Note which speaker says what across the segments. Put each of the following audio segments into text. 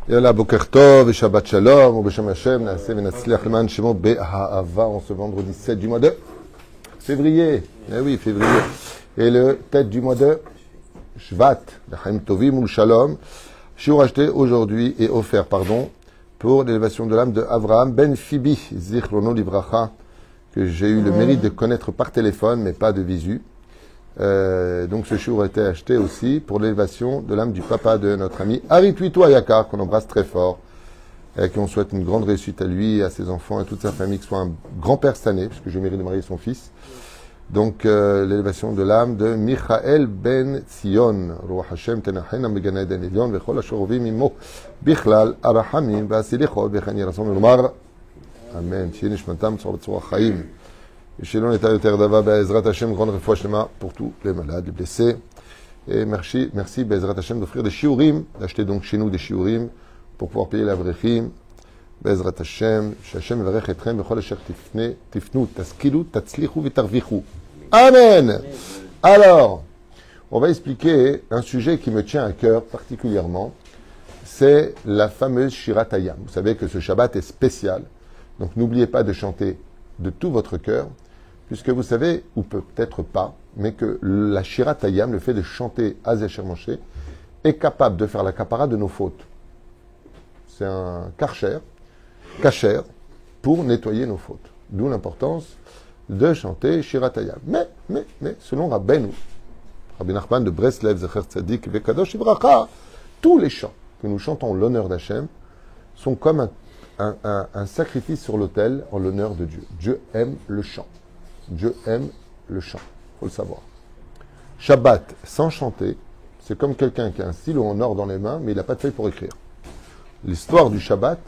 Speaker 1: Yalla Boker Tov et Shabbat Shalom, ou Beshem Hashem, Naaseh Venatzliach Leman Shemo Be'ahava, en ce vendredi 7 du mois de février. Eh oui, février. Et le tête du mois de Shvat, Chaim Tovim ou Shalom, shiur acheté aujourd'hui et offert, pour l'élévation de l'âme de Avraham Ben Fibi, Zichrono Livracha, que j'ai eu le mérite de connaître par téléphone, mais pas de visu. Donc ce shiur a été acheté aussi pour l'élévation de l'âme du papa de notre ami Ari Tuito Ayakar, qu'on embrasse très fort, et qui on souhaite une grande réussite à lui, à ses enfants, à toute sa famille, que soit un grand-père cette année, puisque j'ai mérité de marier son fils. Donc l'élévation de l'âme de Michael Ben Sion, Ruach Hashem Tenachen Am Gan Eden Elyon, Vechol Ashorovim Imo, Bichlal Arahamim, Vasilichol, Bechani Rason Lomar. Amen. Shiye Nishmatam Tzor B'Tzor Chaim. Et chez l'on est à Yoterdava, Be'ezrat Hashem, grande refoua shlema pour tous les malades, les blessés. Et merci Be'ezrat Hashem d'offrir des shiurim, d'acheter donc chez nous des shiurim pour pouvoir payer l'avrechim. Be'ezrat Hashem, Hashem Evarech Etrem, Bechol Asher Tifnu, Taskilu, Tatzlichu, Vitarvichu. Amen. Alors, on va expliquer un sujet qui me tient à cœur particulièrement. C'est la fameuse Shirat Hayam. Vous savez que ce Shabbat est spécial. Donc n'oubliez pas de chanter de tout votre cœur, puisque vous savez, ou peut-être pas, mais que la Shirat Hayam, le fait de chanter Azecher Moshe, est capable de faire la kapara de nos fautes. C'est un kasher pour nettoyer nos fautes. D'où l'importance de chanter Shirat Hayam. Mais, selon Rabbi Nachman de Breslev, Zecher Tzadik, Vekadosh Ivracha, tous les chants que nous chantons en l'honneur d'Hachem sont comme un sacrifice sur l'autel en l'honneur de Dieu. Dieu aime le chant. Dieu aime le chant. Il faut le savoir. Shabbat sans chanter, c'est comme quelqu'un qui a un stylo en or dans les mains, mais il n'a pas de feuille pour écrire. L'histoire du Shabbat,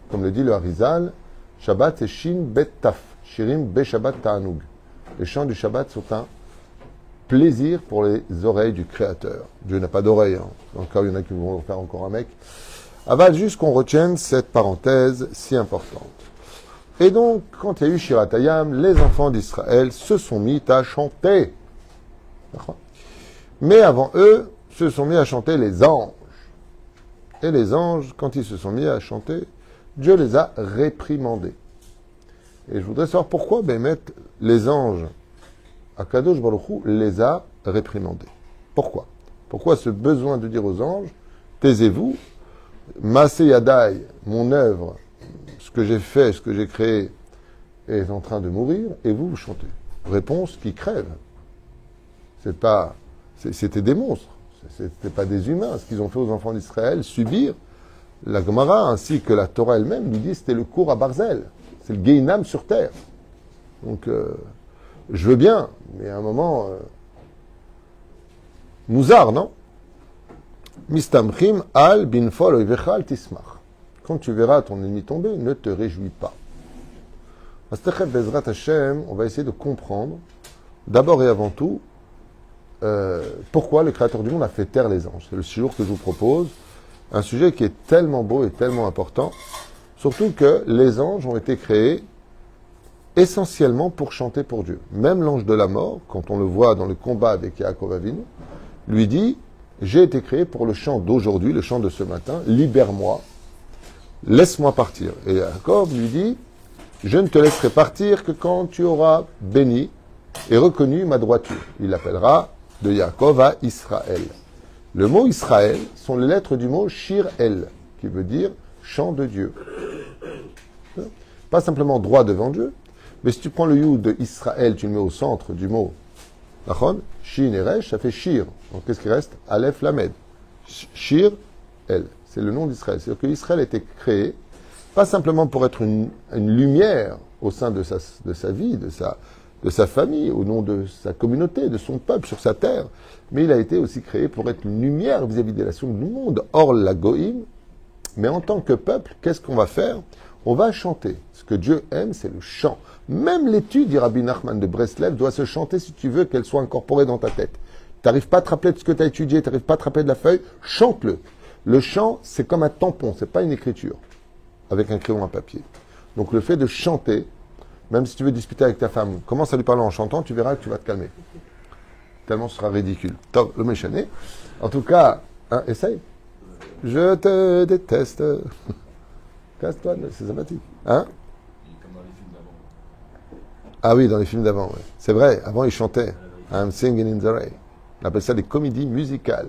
Speaker 1: comme le dit le Harizal, Shabbat c'est Shin Bet Taf, Shirim Be Shabbat Ta'anug. Les chants du Shabbat sont un plaisir pour les oreilles du Créateur. Dieu n'a pas d'oreilles. Dans le cas où il y en a qui vont faire encore un mec. Aval, juste qu'on retienne cette parenthèse si importante. Et donc, quand il y a eu Shirat Hayam, les enfants d'Israël se sont mis à chanter. Mais avant eux, se sont mis à chanter les anges. Et les anges, quand ils se sont mis à chanter, Dieu les a réprimandés. Et je voudrais savoir pourquoi les anges, Akadosh Baruch Hu les a réprimandés. Pourquoi ce besoin de dire aux anges, taisez-vous, Maaseh Yadai, mon œuvre, ce que j'ai fait, ce que j'ai créé, est en train de mourir, et vous chantez. Réponse qui crève. C'était des monstres. C'était pas des humains. Ce qu'ils ont fait aux enfants d'Israël, subir, la Gemara ainsi que la Torah elle-même nous dit c'était le cours à Barzel. C'est le Gehinam sur terre. Donc, je veux bien, mais à un moment, mouzard, non? Mistamchim al binfol oivechal tismach. Quand tu verras ton ennemi tomber, ne te réjouis pas. Astechet bezrat Hashem, on va essayer de comprendre, d'abord et avant tout, pourquoi le Créateur du monde a fait taire les anges. C'est le jour que je vous propose, un sujet qui est tellement beau et tellement important, surtout que les anges ont été créés essentiellement pour chanter pour Dieu. Même l'ange de la mort, quand on le voit dans le combat avec Yaakov Avinu, lui dit: j'ai été créé pour le chant d'aujourd'hui, le chant de ce matin, libère-moi, laisse-moi partir. Et Yaakov lui dit: je ne te laisserai partir que quand tu auras béni et reconnu ma droiture. Il l'appellera de Yaakov à Israël. Le mot Israël sont les lettres du mot Shir-El, qui veut dire chant de Dieu. Pas simplement droit devant Dieu, mais si tu prends le Yud de Israël, tu le mets au centre du mot Nachon, Shin et Resh, ça fait Shir. Donc qu'est-ce qui reste? Aleph Lamed. Shir, El. C'est le nom d'Israël. C'est-à-dire que Israël a été créé, pas simplement pour être une lumière au sein de sa vie, de sa famille, au nom de sa communauté, de son peuple sur sa terre, mais il a été aussi créé pour être une lumière vis-à-vis des nations du monde. Or, la Goïm, mais en tant que peuple, qu'est-ce qu'on va faire? On va chanter. Ce que Dieu aime, c'est le chant. Même l'étude, dit Rabbi Nachman de Breslev, doit se chanter si tu veux qu'elle soit incorporée dans ta tête. Tu n'arrives pas à te rappeler de ce que tu as étudié, tu n'arrives pas à te rappeler de la feuille, chante-le. Le chant, c'est comme un tampon, c'est pas une écriture, avec un crayon à papier. Donc le fait de chanter, même si tu veux discuter avec ta femme, commence à lui parler en chantant, tu verras que tu vas te calmer. Tellement ce sera ridicule. Le méchané. En tout cas, essaye. Je te déteste. Casse-toi, c'est sympathique. Hein?
Speaker 2: Comme dans les films d'avant.
Speaker 1: Ah oui, dans les films d'avant, ouais. C'est vrai, avant ils chantaient. I'm singing in the rain. On appelle ça des comédies musicales.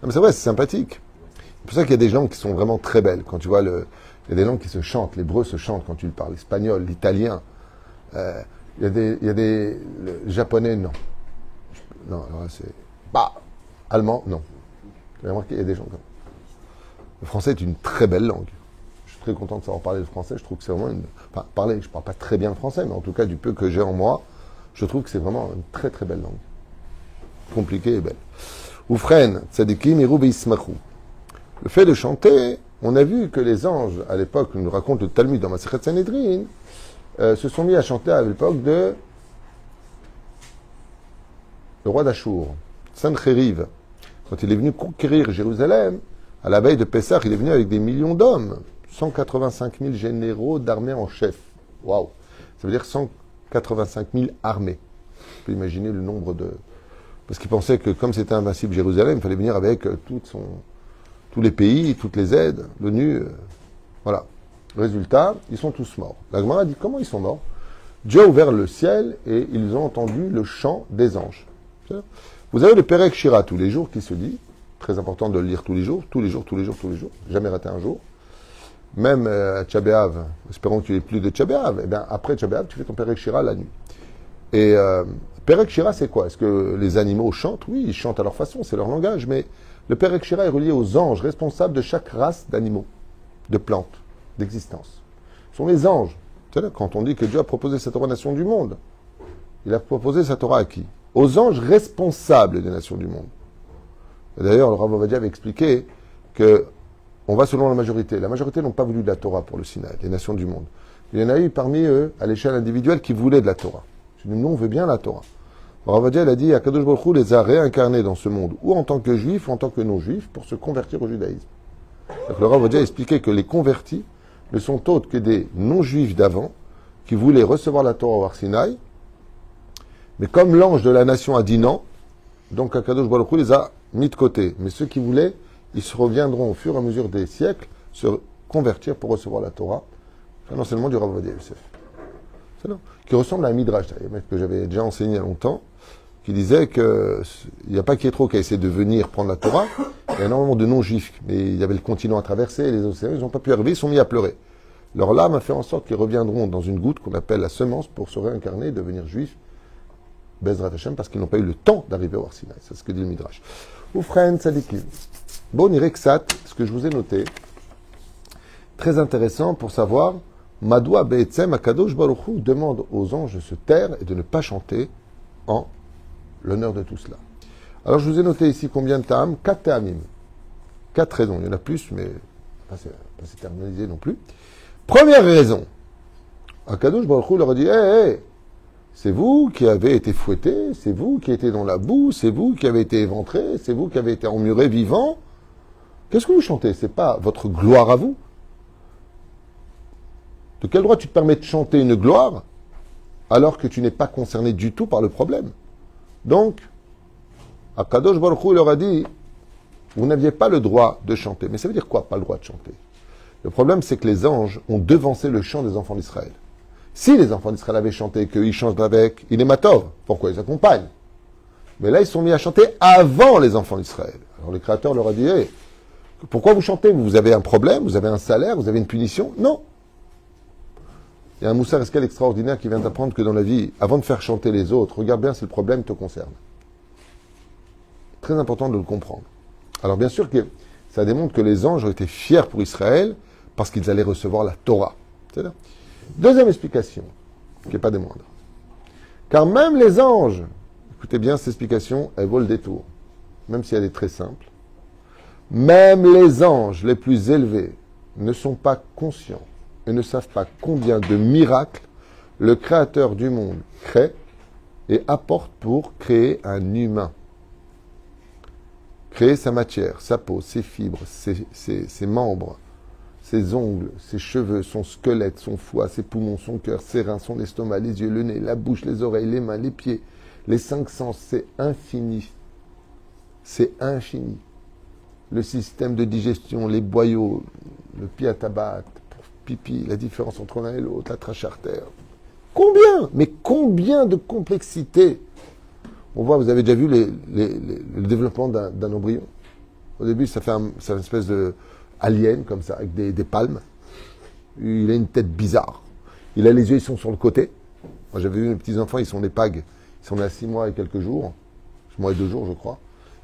Speaker 1: Non, mais c'est vrai, c'est sympathique. C'est pour ça qu'il y a des langues qui sont vraiment très belles. Quand tu vois, il y a des langues qui se chantent. L'hébreu se chante quand tu le parles. L'espagnol, l'italien. Il y a des le japonais, non. Non, alors là, c'est... Bah, allemand, non. Vous avez remarqué, il y a des gens comme ça. Le français est une très belle langue. Je suis très content de savoir parler le français. Je trouve que c'est vraiment une... Enfin, parler, je ne parle pas très bien le français, mais en tout cas, du peu que j'ai en moi, je trouve que c'est vraiment une très très belle langue. Compliquée et belle. Oufren, tzadikim, iru beismachu. Le fait de chanter, on a vu que les anges, à l'époque, nous raconte le Talmud dans Masechet Sanhedrin, se sont mis à chanter à l'époque de le roi d'Achour, Sancheriv. Quand il est venu conquérir Jérusalem, à la veille de Pessah, il est venu avec des millions d'hommes, 185 000 généraux d'armée en chef. Waouh! Ça veut dire 185 000 armées. On peut imaginer le nombre de... Parce qu'il pensait que comme c'était invincible Jérusalem, il fallait venir avec tous les pays, toutes les aides, l'ONU. Voilà. Résultat, ils sont tous morts. La Gemara dit comment ils sont morts? Dieu a ouvert le ciel et ils ont entendu le chant des anges. Vous avez le Perek Shira tous les jours qui se dit, très important de le lire tous les jours, jamais rater un jour. Même à Tchabéav, espérons que tu n'aies plus de Tchabéav, et bien après Tchabéav, tu fais ton Perek Shira la nuit. Et Perek Shira, c'est quoi? Est-ce que les animaux chantent? Oui, ils chantent à leur façon, c'est leur langage, mais le Perek Shira est relié aux anges responsables de chaque race d'animaux, de plantes, d'existence. Ce sont les anges. C'est là, quand on dit que Dieu a proposé cette Torah aux nations du monde, il a proposé sa Torah à qui? Aux anges responsables des nations du monde. Et d'ailleurs, le Rav Ovadia avait expliqué que on va selon la majorité. La majorité n'ont pas voulu de la Torah pour le Sinaï, les nations du monde. Il y en a eu parmi eux, à l'échelle individuelle, qui voulaient de la Torah. Nous, on veut bien la Torah. Le Rav Ovadia, il a dit, Akadosh Baruch Hu les a réincarnés dans ce monde, ou en tant que juifs, ou en tant que non-juifs, pour se convertir au judaïsme. Donc, le Rav Ovadia a expliqué que les convertis ne sont autres que des non-juifs d'avant, qui voulaient recevoir la Torah au Har Sinaï, mais comme l'ange de la nation a dit non, donc Akadosh Baruch Hu les a mis de côté. Mais ceux qui voulaient, ils se reviendront au fur et à mesure des siècles se convertir pour recevoir la Torah. C'est un enseignement du Rav Ovadia Yosef. C'est non. Qui ressemble à un midrash, que j'avais déjà enseigné il y a longtemps, qui disait qu'il n'y a pas Kétro qui a essayé de venir prendre la Torah. Il y a énormément de non-juifs, mais il y avait le continent à traverser, les océans, ils n'ont pas pu arriver, ils sont mis à pleurer. Leur l'âme a fait en sorte qu'ils reviendront dans une goutte qu'on appelle la semence pour se réincarner et devenir juifs, Bezrat Hashem, parce qu'ils n'ont pas eu le temps d'arriver au Har Sinaï. C'est ce que dit le midrash. Oufren tzadikim. Bon, Ireksat, ce que je vous ai noté, très intéressant pour savoir, Madoua Be'etzem Akadosh Baruch Hu demande aux anges de se taire et de ne pas chanter en l'honneur de tout cela. Alors, je vous ai noté ici combien de ta'am? 4 ta'amim. 4 raisons. Il y en a plus, mais pas s'éterniser non plus. Première raison. Akadosh Baruch Hu leur a dit, hé, c'est vous qui avez été fouettés, c'est vous qui étiez dans la boue, c'est vous qui avez été éventrés, c'est vous qui avez été emmurés vivants. Qu'est-ce que vous chantez? C'est pas votre gloire à vous. De quel droit tu te permets de chanter une gloire alors que tu n'es pas concerné du tout par le problème? Donc, Akadosh Baruch Hu leur a dit, vous n'aviez pas le droit de chanter. Mais ça veut dire quoi, pas le droit de chanter? Le problème, c'est que les anges ont devancé le chant des enfants d'Israël. Si les enfants d'Israël avaient chanté, qu'ils chantent avec, il est matov. Pourquoi ils accompagnent? Mais là, ils sont mis à chanter avant les enfants d'Israël. Alors, le Créateur leur a dit, hey, pourquoi vous chantez? Vous avez un problème? Vous avez un salaire? Vous avez une punition? Non. Il y a un Moussar Eskel extraordinaire qui vient d'apprendre que dans la vie, avant de faire chanter les autres, regarde bien si le problème te concerne. Très important de le comprendre. Alors, bien sûr que ça démontre que les anges ont été fiers pour Israël parce qu'ils allaient recevoir la Torah. C'est-à-dire, deuxième explication, qui n'est pas des moindres. Car même les anges, écoutez bien cette explication, elle vaut le détour, même si elle est très simple. Même les anges les plus élevés ne sont pas conscients et ne savent pas combien de miracles le Créateur du monde crée et apporte pour créer un humain. Créer sa matière, sa peau, ses fibres, ses membres, ses ongles, ses cheveux, son squelette, son foie, ses poumons, son cœur, ses reins, son estomac, les yeux, le nez, la bouche, les oreilles, les mains, les pieds, les 5 sens, c'est infini. C'est infini. le système de digestion, les boyaux, le pied à tabac, pipi, la différence entre l'un et l'autre, la trachée artère. Combien? Mais combien de complexité? On voit, vous avez déjà vu le développement d'un embryon. Au début, ça fait une espèce de alien, comme ça, avec des palmes. Il a une tête bizarre. Il a les yeux, ils sont sur le côté. Moi, j'avais vu mes petits-enfants, ils sont des pags. Ils sont nés à 6 mois et quelques jours. 6 mois et 2 jours, je crois.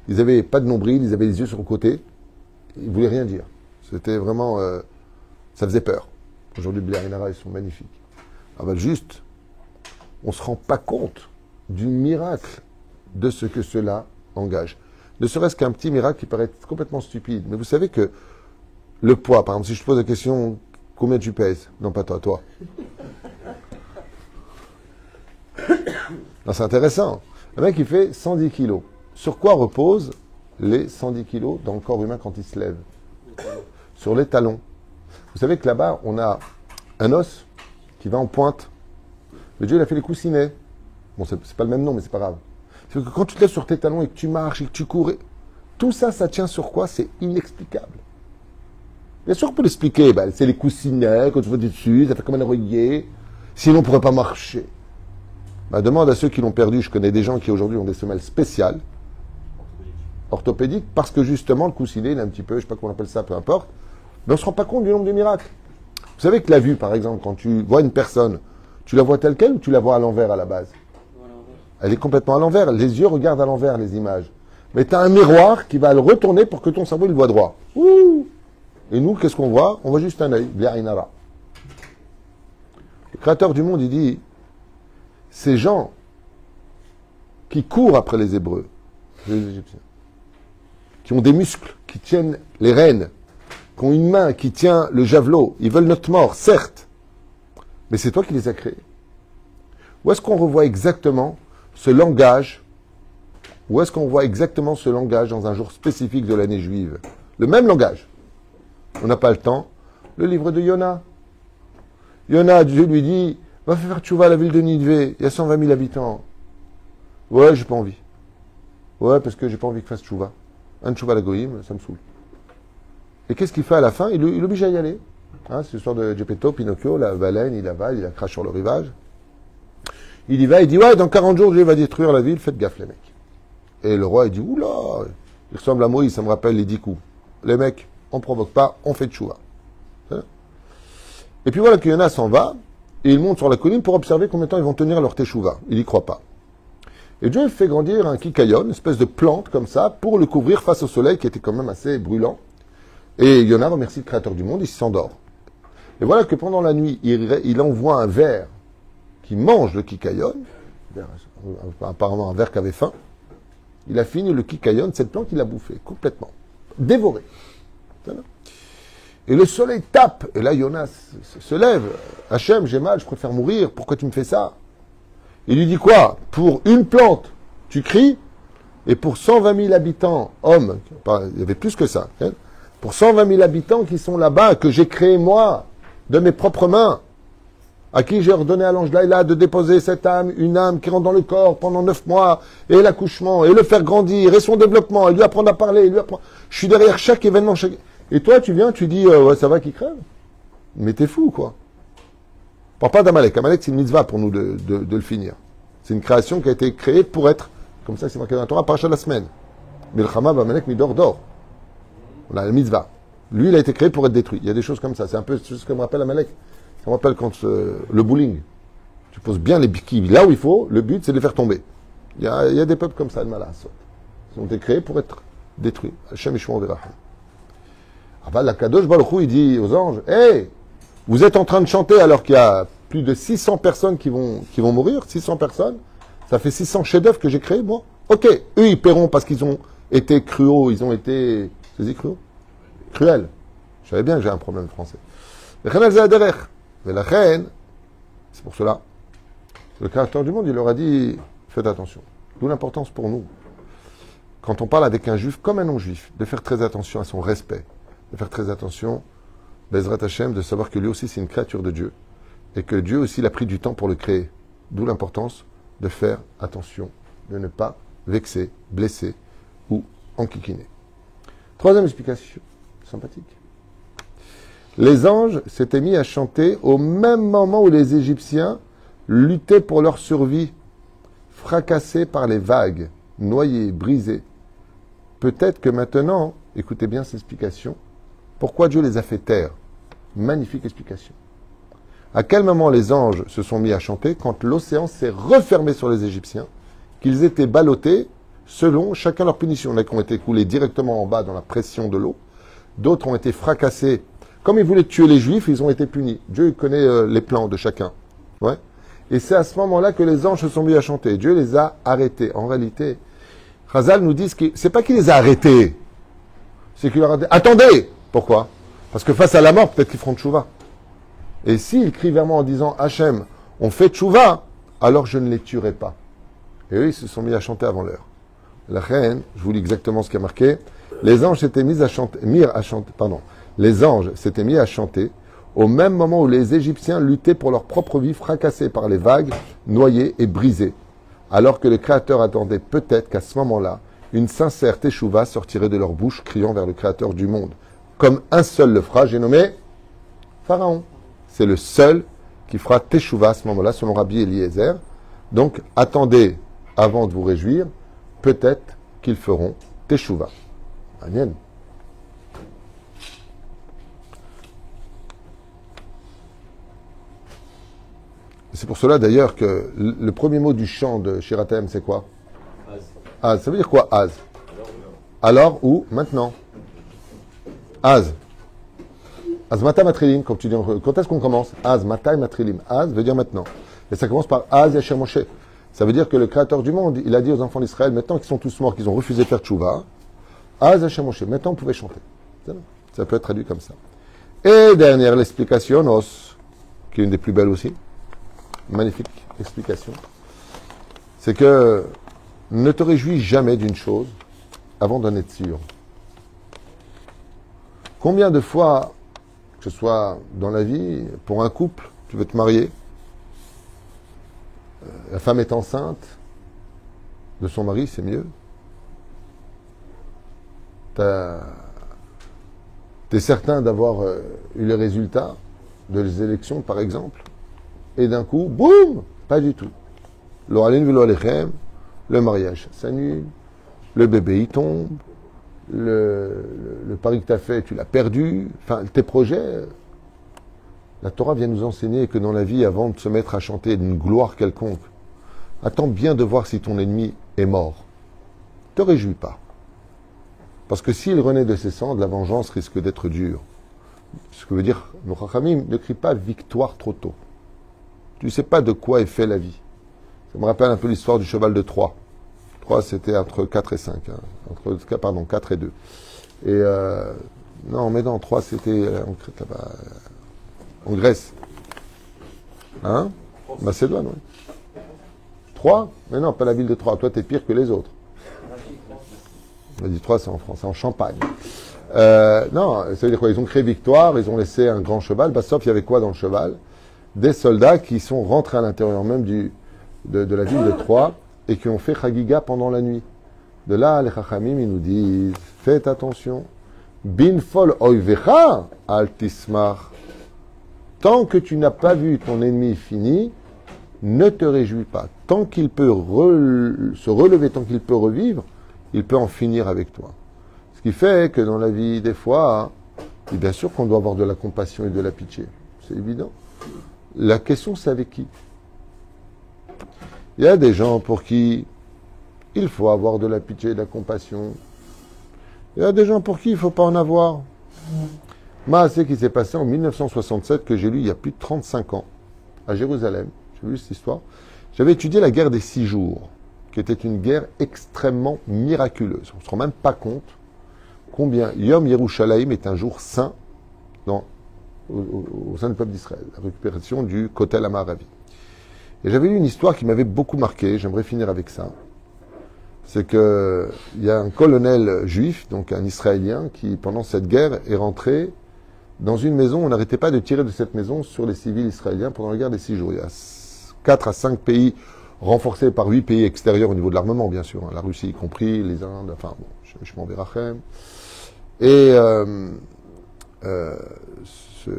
Speaker 1: Ils n'avaient pas de nombril, ils avaient les yeux sur le côté. Ils ne voulaient rien dire. C'était vraiment... ça faisait peur. Aujourd'hui, Bli Ainara, ils sont magnifiques. Ah ben juste, on ne se rend pas compte du miracle de ce que cela engage. Ne serait-ce qu'un petit miracle qui paraît complètement stupide. Mais vous savez que le poids, par exemple, si je te pose la question, combien tu pèses? Non, pas toi, toi. Non, c'est intéressant. Le mec, il fait 110 kilos. Sur quoi reposent les 110 kilos dans le corps humain quand il se lève? Sur les talons. Vous savez que là-bas, on a un os qui va en pointe. Le Dieu, il a fait les coussinets. Bon, c'est pas le même nom, mais c'est pas grave. C'est que quand tu te lèves sur tes talons et que tu marches et que tu cours, tout ça, ça tient sur quoi? C'est inexplicable. Bien sûr qu'on peut l'expliquer. Ben, c'est les coussinets, quand tu vas dessus, ça fait comme un oreiller. Sinon, on ne pourrait pas marcher. Ben, demande à ceux qui l'ont perdu. Je connais des gens qui aujourd'hui ont des semelles spéciales, orthopédiques, parce que justement, le coussinet, il est un petit peu, je ne sais pas comment on appelle ça, peu importe. Mais on ne se rend pas compte du nombre de miracles. Vous savez que la vue, par exemple, quand tu vois une personne, tu la vois telle quelle ou tu la vois à l'envers à la base? Elle est complètement à l'envers. Les yeux regardent à l'envers les images. Mais tu as un miroir qui va le retourner pour que ton cerveau il le voit droit. Ouh! Et nous, qu'est-ce qu'on voit? On voit juste un œil. Bli Ainara. Le Créateur du monde, il dit, ces gens qui courent après les Hébreux, les Égyptiens, qui ont des muscles, qui tiennent les rênes, qui ont une main qui tient le javelot, ils veulent notre mort, certes, mais c'est toi qui les as créés. Où est-ce qu'on revoit exactement ce langage? Où est-ce qu'on voit exactement ce langage dans un jour spécifique de l'année juive? Le même langage. On n'a pas le temps. Le livre de Yona. Yona, Dieu lui dit, va faire tchouva à la ville de Ninive, il y a 120 000 habitants. Ouais, j'ai pas envie. Ouais, parce que j'ai pas envie qu'il fasse tchouva. Un tchouva à la goïm, ça me saoule. Et qu'est-ce qu'il fait à la fin? Il l'oblige à y aller. Hein, c'est l'histoire de Geppetto, Pinocchio, la baleine, il avale, il la crache sur le rivage. Il y va, il dit, ouais, dans 40 jours, Dieu va détruire la ville, faites gaffe, les mecs. Et le roi, il dit, oula, il ressemble à Moïse, ça me rappelle les 10 coups. Les mecs, on provoque pas, on fait tchouva. Et puis voilà que Yona s'en va, et il monte sur la colline pour observer combien de temps ils vont tenir leur teshuva. Il n'y croit pas. Et Dieu fait grandir un kikayon, une espèce de plante comme ça, pour le couvrir face au soleil qui était quand même assez brûlant. Et Yona remercie le Créateur du monde, il s'endort. Et voilà que pendant la nuit, il envoie un ver qui mange le kikayon, apparemment un ver qui avait faim. Il a fini le kikayon, cette plante, il l'a bouffé complètement, dévoré. Voilà. Et le soleil tape, et là Jonas se lève. Hachem, j'ai mal, je préfère mourir, pourquoi tu me fais ça? Il lui dit quoi? Pour une plante, tu cries, et pour 120 000 habitants, hommes, il y avait plus que ça, hein, pour 120 000 habitants qui sont là-bas, que j'ai créé moi, de mes propres mains, à qui j'ai ordonné à l'ange Laïla de déposer cette âme, une âme qui rentre dans le corps pendant 9 mois, et l'accouchement, et le faire grandir, et son développement, et lui apprendre à parler, et lui apprendre... Je suis derrière chaque événement, Et toi, tu viens, tu dis, ouais, ça va, qui crève? Mais t'es fou, quoi. Parle pas d'Amalek. Amalek, c'est une mitzvah pour nous de le finir. C'est une création qui a été créée pour être, comme ça, c'est marqué dans la Torah, parachat de la semaine. Mais le Chama, Amalek, Midor, dort. On a la mitzvah. Lui, il a été créé pour être détruit. Il y a des choses comme ça. C'est un peu ce que me rappelle Amalek. Ça me rappelle quand le bowling. Tu poses bien les billes là où il faut. Le but, c'est de les faire tomber. Il y a des peuples comme ça, le Malasot. Ils ont été créés pour être détruits. Hashem Yishmor Derachem. Ah, la Kadosh Baruch Hu, il dit aux anges, hey, vous êtes en train de chanter alors qu'il y a plus de 600 personnes qui vont mourir, 600 personnes, ça fait 600 chefs-d'œuvre que j'ai créés, moi. Ok, eux, ils paieront parce qu'ils ont été cruels, ils ont été, c'est cruels. Je savais bien que j'ai un problème français. Mais la reine, c'est pour cela, le Créateur du monde, il leur a dit, faites attention. D'où l'importance pour nous, quand on parle avec un juif comme un non-juif, de faire très attention à son respect, de faire très attention, Bezrat Hashem, de savoir que lui aussi c'est une créature de Dieu, et que Dieu aussi l'a pris du temps pour le créer. D'où l'importance de faire attention, de ne pas vexer, blesser ou enquiquiner. Troisième explication, sympathique. Les anges s'étaient mis à chanter au même moment où les Égyptiens luttaient pour leur survie, fracassés par les vagues, noyés, brisés. Peut-être que maintenant, écoutez bien cette explication, pourquoi Dieu les a fait taire. Magnifique explication. À quel moment les anges se sont mis à chanter? Quand l'océan s'est refermé sur les Égyptiens, qu'ils étaient ballottés selon chacun leur punition. Il y en a qui ont été coulés directement en bas dans la pression de l'eau, d'autres ont été fracassés. Comme ils voulaient tuer les Juifs, ils ont été punis. Dieu connaît les plans de chacun. Ouais. Et c'est à ce moment-là que les anges se sont mis à chanter. Dieu les a arrêtés. En réalité, Chazal nous dit que c'est pas qu'il les a arrêtés, c'est qu'il leur a dit attendez. Pourquoi? Parce que face à la mort, peut-être qu'ils feront tchouva. Et s'ils crient vers moi en disant Hachem, on fait tchouva, alors je ne les tuerai pas. Et eux, ils se sont mis à chanter avant l'heure. La reine, je vous lis exactement ce qui a marqué. Les anges s'étaient mis à chanter, Les anges s'étaient mis à chanter au même moment où les Égyptiens luttaient pour leur propre vie, fracassés par les vagues, noyés et brisés. Alors que le Créateur attendait peut-être qu'à ce moment-là, une sincère teshuva sortirait de leur bouche, criant vers le Créateur du monde. Comme un seul le fera, j'ai nommé Pharaon. C'est le seul qui fera teshuva à ce moment-là, selon Rabbi Eliezer. Donc, attendez avant de vous réjouir, peut-être qu'ils feront teshuva. Amen. C'est pour cela d'ailleurs que le premier mot du chant de Shiratem, c'est quoi? Az. Ça veut dire quoi, Az? Alors ou maintenant? Az. Az matai matrilim, comme tu dis. Quand est-ce qu'on commence? Az matai matrilim. Az veut dire maintenant. Et ça commence par Az Yashem Moshe. Ça veut dire que le Créateur du monde, il a dit aux enfants d'Israël, maintenant qu'ils sont tous morts, qu'ils ont refusé de faire tchouva, Az Yashem Moshe. Maintenant, vous pouvez chanter. Ça peut être traduit comme ça. Et dernière l'explication, qui est une des plus belles aussi. Magnifique explication. C'est que ne te réjouis jamais d'une chose avant d'en être sûr. Combien de fois, que ce soit dans la vie, pour un couple, tu veux te marier, la femme est enceinte de son mari, c'est mieux. T'es certain d'avoir eu les résultats des élections, par exemple, et d'un coup, boum, pas du tout. L'oralin velo alechem, le mariage s'annule, le bébé il tombe, le pari que tu as fait, tu l'as perdu. Enfin, tes projets, la Torah vient nous enseigner que dans la vie, avant de se mettre à chanter d'une gloire quelconque, attends bien de voir si ton ennemi est mort. Ne te réjouis pas. Parce que s'il renaît de ses cendres, la vengeance risque d'être dure. Ce que veut dire, nos chachamim, ne crie pas victoire trop tôt. Tu ne sais pas de quoi est fait la vie. Ça me rappelle un peu l'histoire du cheval de Troie. Troie, c'était entre 4 et 5. Pardon, 4 et 2. Et non, mais non, Troie, c'était en Grèce. Hein? Macédoine, oui. Troie? Mais non, pas la ville de Troie. Toi, t'es pire que les autres. On a dit Troie, c'est en France, c'est en Champagne. Non, ça veut dire quoi? Ils ont créé victoire, ils ont laissé un grand cheval. Bah, sauf, il y avait quoi dans le cheval? Des soldats qui sont rentrés à l'intérieur même de la ville de Troie et qui ont fait Chagiga pendant la nuit. De là, les Chachamim, ils nous disent, faites attention. Binfol oivecha al tismar. Tant que tu n'as pas vu ton ennemi fini, ne te réjouis pas. Tant qu'il peut se relever, tant qu'il peut revivre, il peut en finir avec toi. Ce qui fait que dans la vie, des fois, et bien sûr qu'on doit avoir de la compassion et de la pitié. C'est évident. La question, c'est avec qui? Il y a des gens pour qui il faut avoir de la pitié et de la compassion. Il y a des gens pour qui il ne faut pas en avoir. Moi, c'est ce qui s'est passé en 1967, que j'ai lu il y a plus de 35 ans, à Jérusalem. J'ai lu cette histoire. J'avais étudié la guerre des 6 jours, qui était une guerre extrêmement miraculeuse. On ne se rend même pas compte combien Yom Yerushalayim est un jour saint au sein du peuple d'Israël, la récupération du Kotel Amaravi. Et j'avais lu une histoire qui m'avait beaucoup marqué, j'aimerais finir avec ça. C'est qu'il y a un colonel juif, donc un Israélien, qui pendant cette guerre est rentré dans une maison. On n'arrêtait pas de tirer de cette maison sur les civils israéliens pendant la guerre des 6 jours. Il y a 4 à 5 pays renforcés par 8 pays extérieurs au niveau de l'armement, bien sûr, hein, la Russie y compris, les Indes, enfin bon, je m'en vais rachem. Et ce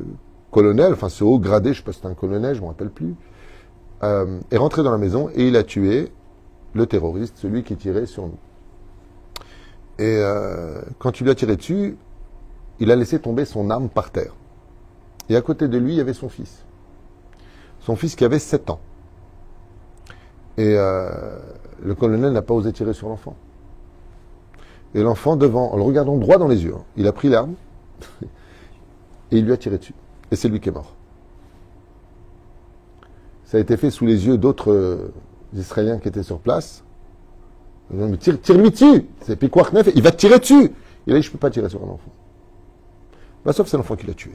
Speaker 1: colonel, enfin ce haut gradé, je ne sais pas si c'est un colonel, je ne me rappelle plus, est rentré dans la maison et il a tué le terroriste, celui qui tirait sur nous. Et quand il lui a tiré dessus, il a laissé tomber son arme par terre. Et à côté de lui, il y avait son fils. Son fils qui avait 7 ans. Et le colonel n'a pas osé tirer sur l'enfant. Et l'enfant, devant, en le regardant droit dans les yeux, il a pris l'arme et il lui a tiré dessus. Et c'est lui qui est mort. Ça a été fait sous les yeux d'autres Israéliens qui étaient sur place. Ils ont dit, tire-lui dessus. C'est Pikwach Nef, il va te tirer dessus. Il a dit, je ne peux pas tirer sur un enfant. Bah, sauf c'est l'enfant qui l'a tué.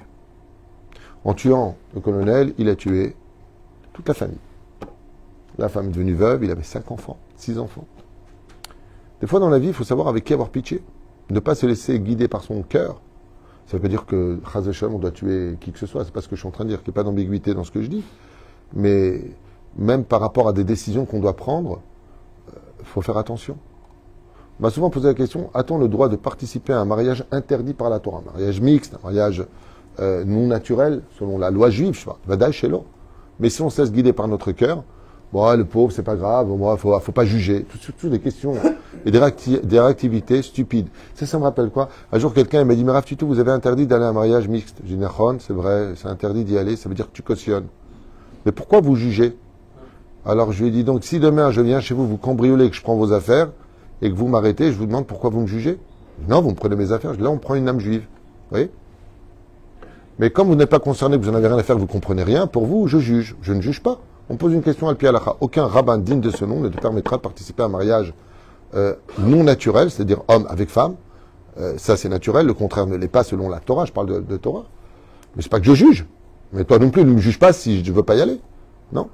Speaker 1: En tuant le colonel, il a tué toute la famille. La femme est devenue veuve, il avait 5 enfants, 6 enfants. Des fois dans la vie, il faut savoir avec qui avoir pitié. Ne pas se laisser guider par son cœur. Ça ne veut pas dire que, Chaz v'Shalom, on doit tuer qui que ce soit. C'est pas ce que je suis en train de dire, qu'il n'y ait pas d'ambiguïté dans ce que je dis. Mais même par rapport à des décisions qu'on doit prendre, il faut faire attention. On m'a souvent posé la question, a-t-on le droit de participer à un mariage interdit par la Torah? Un mariage mixte, un mariage non naturel, selon la loi juive, je sais pas, Vadaï Shelo. Mais si on se laisse guider par notre cœur, bon, le pauvre, c'est pas grave, moi, faut pas juger. Surtout des questions et des réactivités stupides. Ça me rappelle quoi? Un jour, quelqu'un m'a dit, mais Rav Tutu, vous avez interdit d'aller à un mariage mixte. J'ai dit, c'est vrai, c'est interdit d'y aller, ça veut dire que tu cautionnes. Mais pourquoi vous jugez? Alors je lui ai dit, donc si demain je viens chez vous, vous cambriolez, que je prends vos affaires, et que vous m'arrêtez, je vous demande pourquoi vous me jugez? Non, vous me prenez mes affaires. Là, on prend une âme juive. Vous voyez? Mais comme vous n'êtes pas concerné, que vous n'en avez rien à faire, que vous ne comprenez rien, pour vous, je juge. Je ne juge pas. On pose une question al pi halakha. Aucun rabbin digne de ce nom ne te permettra de participer à un mariage non naturel, c'est-à-dire homme avec femme. Ça, c'est naturel. Le contraire ne l'est pas selon la Torah. Je parle de Torah. Mais c'est pas que je juge. Mais toi non plus, ne me juge pas si je ne veux pas y aller. Non.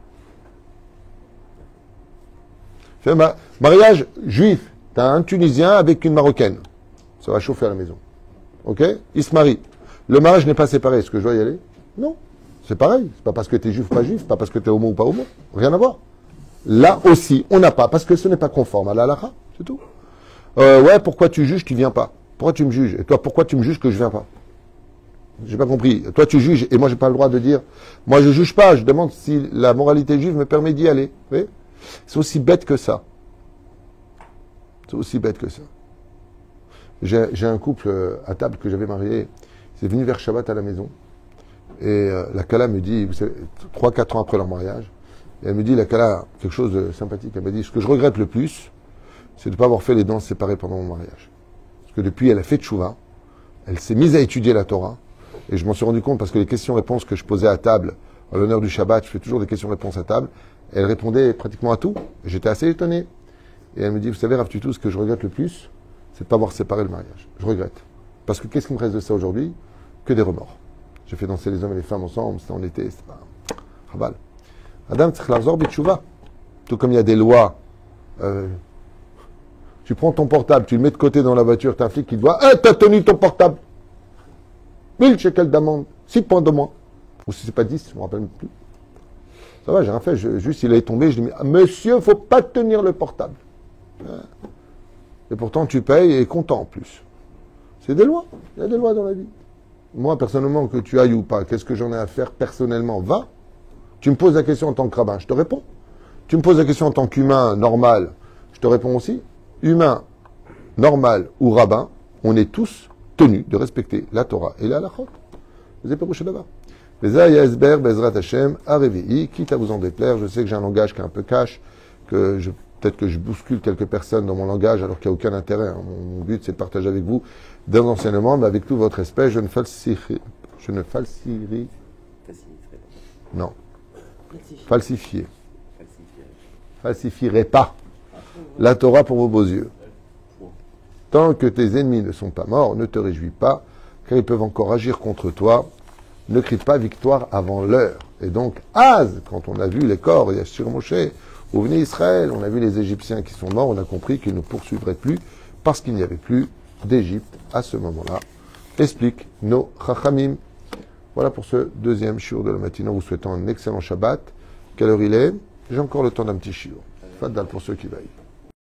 Speaker 1: Fais un mariage juif. Tu as un Tunisien avec une Marocaine. Ça va chauffer à la maison. Ok? Ils se marient. Le mariage n'est pas séparé. Est-ce que je dois y aller? Non. C'est pareil. C'est pas parce que tu es juif ou pas juif, pas parce que tu es homo ou pas homo. Rien à voir. Là aussi, on n'a pas, parce que ce n'est pas conforme à la halakha. C'est tout. Ouais, pourquoi tu juges, tu viens pas? Pourquoi tu me juges? Et toi, pourquoi tu me juges que je viens pas? J'ai pas compris. Toi, tu juges, et moi, j'ai pas le droit de dire, moi, je juge pas, je demande si la moralité juive me permet d'y aller. Vous voyez? C'est aussi bête que ça. C'est aussi bête que ça. J'ai un couple à table que j'avais marié. C'est venu vers Shabbat à la maison. Et la Kala me dit, vous savez, 3-4 ans après leur mariage, et elle me dit, la Kala, quelque chose de sympathique. Elle m'a dit, ce que je regrette le plus, c'est de ne pas avoir fait les danses séparées pendant mon mariage. Parce que depuis, elle a fait tchouva, elle s'est mise à étudier la Torah, et je m'en suis rendu compte parce que les questions-réponses que je posais à table, à l'honneur du Shabbat, je fais toujours des questions-réponses à table, elle répondait pratiquement à tout. J'étais assez étonné. Et elle me dit, vous savez, Rav Tutu, ce que je regrette le plus, c'est de ne pas avoir séparé le mariage. Je regrette. Parce que qu'est-ce qui me reste de ça aujourd'hui? Que des remords. J'ai fait danser les hommes et les femmes ensemble, c'était en été, c'était pas... Rabal. Adam tzarich lahzor bitchouva. Tout comme il y a des lois. Tu prends ton portable, tu le mets de côté dans la voiture, t'as un flic qui te voit, t'as tenu ton portable. 1000 shekels d'amende, 6 points de moins. Ou si c'est pas 10, je me rappelle plus. Ça va, j'ai rien fait, juste il est tombé, je lui ai dit, monsieur, faut pas tenir le portable. Et pourtant tu payes et content en plus. C'est des lois, il y a des lois dans la vie. Moi, personnellement, que tu ailles ou pas, qu'est-ce que j'en ai à faire personnellement? Va. Tu me poses la question en tant que rabbin, je te réponds. Tu me poses la question en tant qu'humain normal, je te réponds aussi. Humain, normal ou rabbin, on est tous tenus de respecter la Torah et la halachot. Vous êtes pérouché là-bas. Les Esber, Bezrat Hashem, Arevi, quitte à vous en déplaire, je sais que j'ai un langage qui est un peu cash, peut-être que je bouscule quelques personnes dans mon langage alors qu'il n'y a aucun intérêt. Hein. Mon but, c'est de partager avec vous des enseignements, mais avec tout votre respect, je ne falsifierai. Non. Falsifierai pas la Torah pour vos beaux yeux. Tant que tes ennemis ne sont pas morts, ne te réjouis pas, car ils peuvent encore agir contre toi. Ne crie pas victoire avant l'heure. Et donc, quand on a vu les corps, Yashir Moshe, au Veni Israël, on a vu les Égyptiens qui sont morts, on a compris qu'ils ne poursuivraient plus parce qu'il n'y avait plus d'Égypte à ce moment-là. Explique nos Chachamim. Voilà pour ce deuxième shiur de la matinée. En vous souhaitant un excellent Shabbat. Quelle heure il est? J'ai encore le temps d'un petit shiur. Faddal pour ceux qui veillent.